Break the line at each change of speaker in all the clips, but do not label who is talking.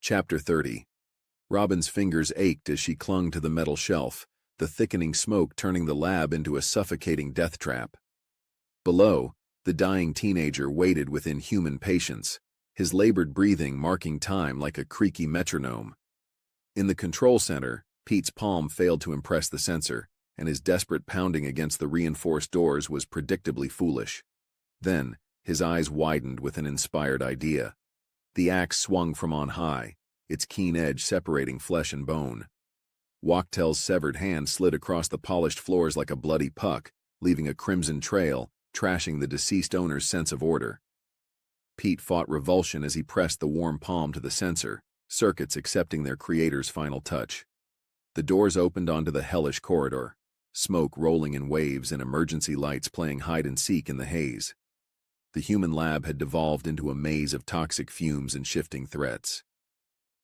Chapter 30. Robin's fingers ached as she clung to the metal shelf, the thickening smoke turning the lab into a suffocating death trap. Below, the dying teenager waited with inhuman patience, his labored breathing marking time like a creaky metronome. In the control center, Pete's palm failed to impress the sensor, and his desperate pounding against the reinforced doors was predictably foolish. Then, his eyes widened with an inspired idea. The axe swung from on high, its keen edge separating flesh and bone. Wachtell's severed hand slid across the polished floors like a bloody puck, leaving a crimson trail, trashing the deceased owner's sense of order. Pete fought revulsion as he pressed the warm palm to the sensor, circuits accepting their creator's final touch. The doors opened onto the hellish corridor, smoke rolling in waves and emergency lights playing hide-and-seek in the haze. The human lab had devolved into a maze of toxic fumes and shifting threats.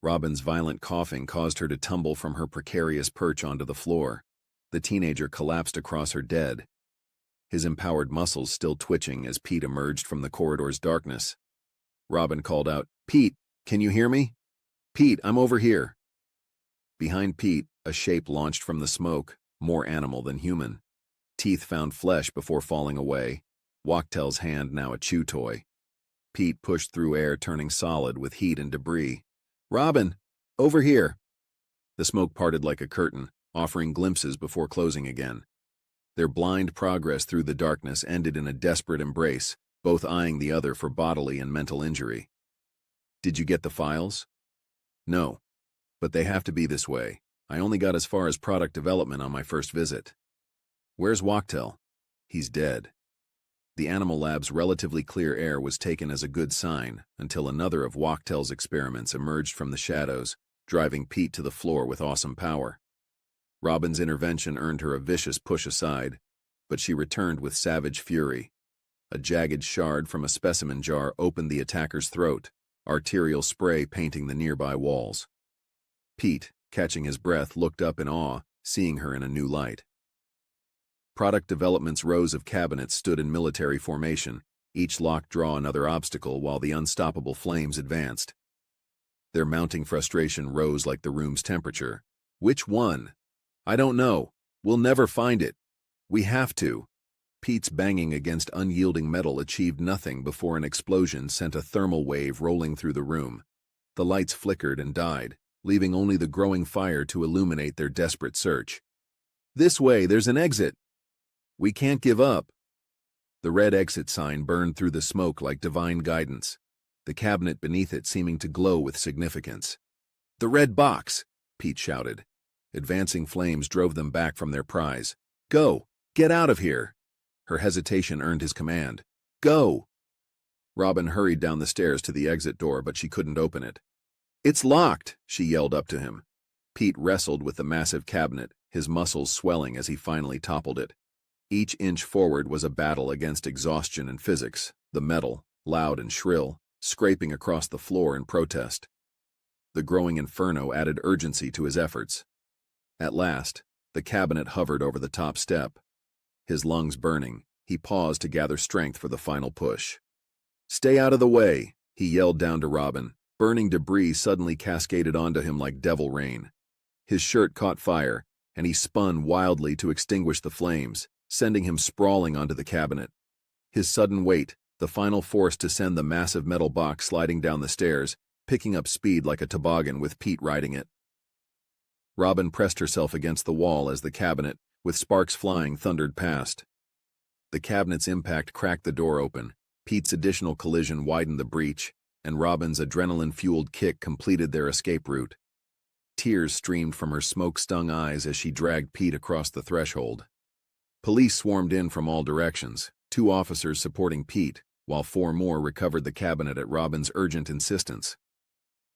Robin's violent coughing caused her to tumble from her precarious perch onto the floor. The teenager collapsed across her dead, his empowered muscles still twitching as Pete emerged from the corridor's darkness. Robin called out, "Pete, can you hear me? Pete, I'm over here." Behind Pete, a shape launched from the smoke, more animal than human. Teeth found flesh before falling away, Wachtell's hand now a chew toy. Pete pushed through air turning solid with heat and debris. "Robin, over here." The smoke parted like a curtain, offering glimpses before closing again. Their blind progress through the darkness ended in a desperate embrace, both eyeing the other for bodily and mental injury. "Did you get the files?" "No, but they have to be this way. I only got as far as product development on my first visit." "Where's Wachtell?" "He's dead." The animal lab's relatively clear air was taken as a good sign until another of Wachtell's experiments emerged from the shadows, driving Pete to the floor with awesome power. Robin's intervention earned her a vicious push aside, but she returned with savage fury. A jagged shard from a specimen jar opened the attacker's throat, arterial spray painting the nearby walls. Pete, catching his breath, looked up in awe, seeing her in a new light. Product Development's rows of cabinets stood in military formation, each locked draw another obstacle while the unstoppable flames advanced. Their mounting frustration rose like the room's temperature. "Which one?" "I don't know. We'll never find it. We have to." Pete's banging against unyielding metal achieved nothing before an explosion sent a thermal wave rolling through the room. The lights flickered and died, leaving only the growing fire to illuminate their desperate search. "This way, there's an exit." "We can't give up." The red exit sign burned through the smoke like divine guidance, the cabinet beneath it seeming to glow with significance. "The red box!" Pete shouted. Advancing flames drove them back from their prize. "Go! Get out of here!" Her hesitation earned his command. "Go!" Robin hurried down the stairs to the exit door, but she couldn't open it. "It's locked!" she yelled up to him. Pete wrestled with the massive cabinet, his muscles swelling as he finally toppled it. Each inch forward was a battle against exhaustion and physics, the metal, loud and shrill, scraping across the floor in protest. The growing inferno added urgency to his efforts. At last, the cabinet hovered over the top step. His lungs burning, he paused to gather strength for the final push. "Stay out of the way," he yelled down to Robin. Burning debris suddenly cascaded onto him like devil rain. His shirt caught fire, and he spun wildly to extinguish the flames, sending him sprawling onto the cabinet. His sudden weight, the final force to send the massive metal box sliding down the stairs, picking up speed like a toboggan with Pete riding it. Robin pressed herself against the wall as the cabinet, with sparks flying, thundered past. The cabinet's impact cracked the door open, Pete's additional collision widened the breach, and Robin's adrenaline-fueled kick completed their escape route. Tears streamed from her smoke-stung eyes as she dragged Pete across the threshold. Police swarmed in from all directions, 2 officers supporting Pete, while 4 more recovered the cabinet at Robin's urgent insistence.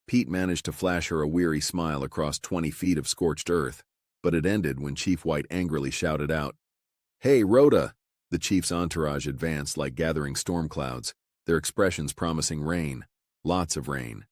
Pete managed to flash her a weary smile across 20 feet of scorched earth, but it ended when Chief White angrily shouted out, "Hey, Rota!" The chief's entourage advanced like gathering storm clouds, their expressions promising rain, lots of rain.